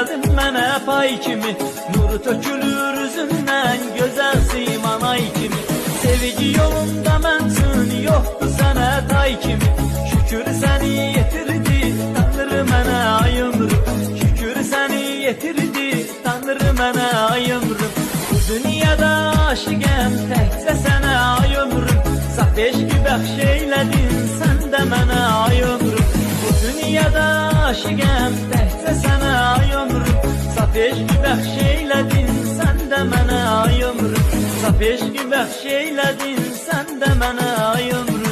geldin mənə pay kimi, nuru tökülür üzündən, gözəl siman ay kimi. Sevgi yolunda məncün yoxdur sənə tay kimi, şükür səni yetirdi Tanrı mənə ay ömrüm, şükür səni yetirdi Tanrı mənə ay ömrüm. Bu dünyada aşıqəm təkcə sənə ay ömrüm, saf eşqi bəxş eylədin sən də mənə ay ömrüm. Bu dünyada aşıqəm təkcə sənə ay ömrüm, saf eşqi bəxş eylədin sən də mənə ay ömrüm, saf eşqi bəxş eylədin sən də mənə ay ömrüm.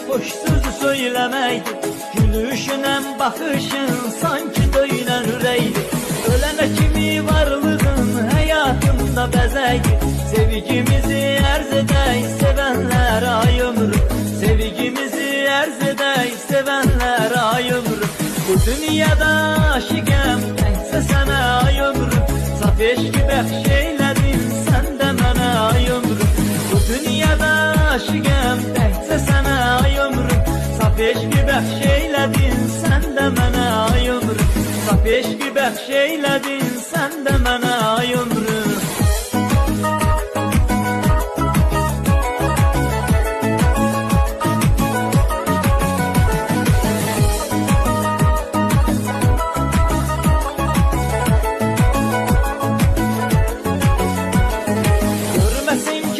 Boş sözü söylemeydi, gülüşünen bakışın sanki döyülen üreydi. Ölene kimi varlığın hayatımda bezeydi. Sevgimizi erz edey sevenler ay ömrüm, sevgimizi erz edey sevenler ay ömrüm. Bu dünyada aşıqəm təkcə sənə ay ömrüm, saf eşqi bəxş eylədin sən də mənə ay ömrüm. Bu dünyada aşıqəm təkcə sənə ay ömrüm, saf eşqi bəxş eylədin sən də mənə ay ömrüm, saf eşqi bəxş eylədin sən də mənə ay ömrüm.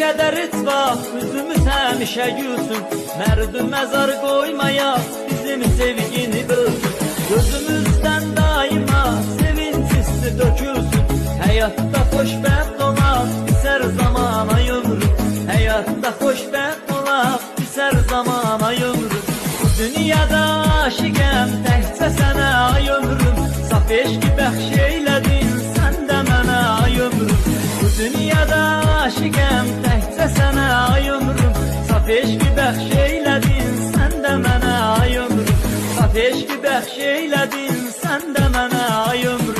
Kədər etmə, üzümüz həmişə gülsün, mərd məzar qoymaya bizim sevgini bölsün. Gözümüzdən daima sevinç hissi dökülsün, həyatda xoşbəxt olaq biz hər zaman ay ömrüm, həyatda xoşbəxt olaq biz hər zaman ay ömrüm. Bu dünyada aşıqəm təkcə sənə ay ömrüm, saf eşqi bəxş eylədin sən də mənə ay ömrüm. Bu dünyada aşıqəm təkcə sənə ay ömrüm, saf eşqi bəxş eylədin sən də mənə ay ömrüm, saf eşqi bəxş eylədin sən də mənə ay ömrüm.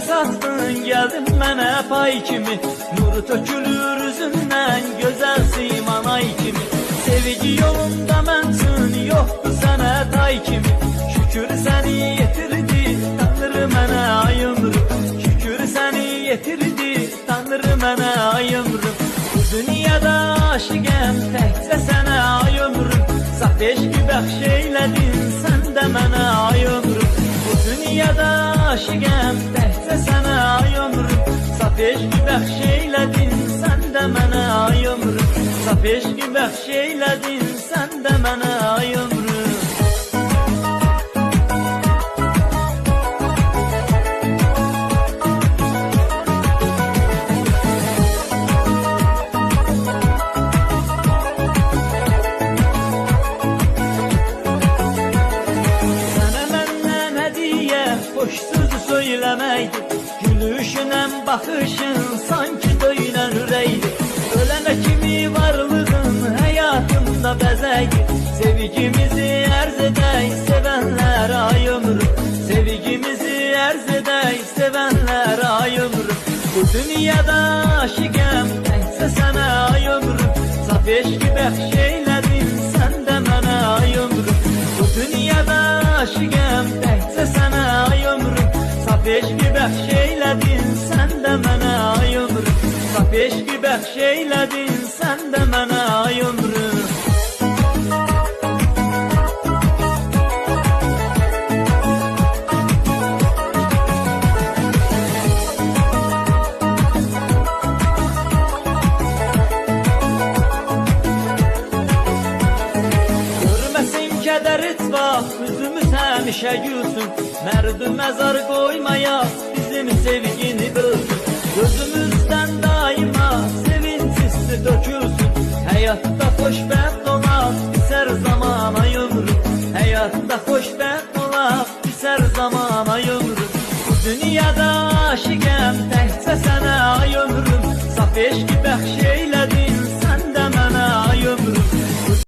Satdın geldin mənə pay kimi, nuru tökülür üzündən, gözəl siman ay kimi. Sevgi yolunda məncün yoxdur sənə tay kimi, şükür səni yetirdi Tanrı mənə ay ömrüm, şükür səni yetirdi Tanrı mənə ay ömrüm. Bu dünyada aşıqəm təkcə sənə ay ömrüm, saf eşqi bəxş eylədin sən də mənə ay ömrüm. Bu dünyada aşıqəm təkcə sənə ay ömrüm, saf eşqi bəxş eylədin sən də mənə ay ömrüm, saf eşqi bəxş eylədin sən də mənə ay ömrüm. Boş sözü söylemeydi, gülüşünen bakışın sanki döyülen üreydi. Ölene kimi varlığın hayatımda bezeydi. Sevgimizi erz edey sevenler ay ömrüm, sevgimizi erz edey sevenler ay ömrüm. Bu dünyada aşıqəm təkcə sənə ay ömrüm, saf eşqi bəxş eylədin sən də mənə ay ömrüm. Bu dünyada aşıqəm təkcə sənə ay ömrüm, saf eşqi bəxş eylədin sən də mənə ay ömrüm, saf eşqi bəxş eylədin sən də mənə ay ömrüm. Kədər etmə, üzümüz həmişə gülsün, mərd məzar qoymaya biz bizim sevgini bilsin. Gözümüzden daima sevinç hissi dökülsün. Hayatta xoşbəxt olaq, biter zamana ömrüm. Hayatta xoşbəxt olaq, biter zamana ömrüm. Bu dünyada aşiqəm, təkcə sənə ay ömrüm. Saf eşqi bəxş eylədi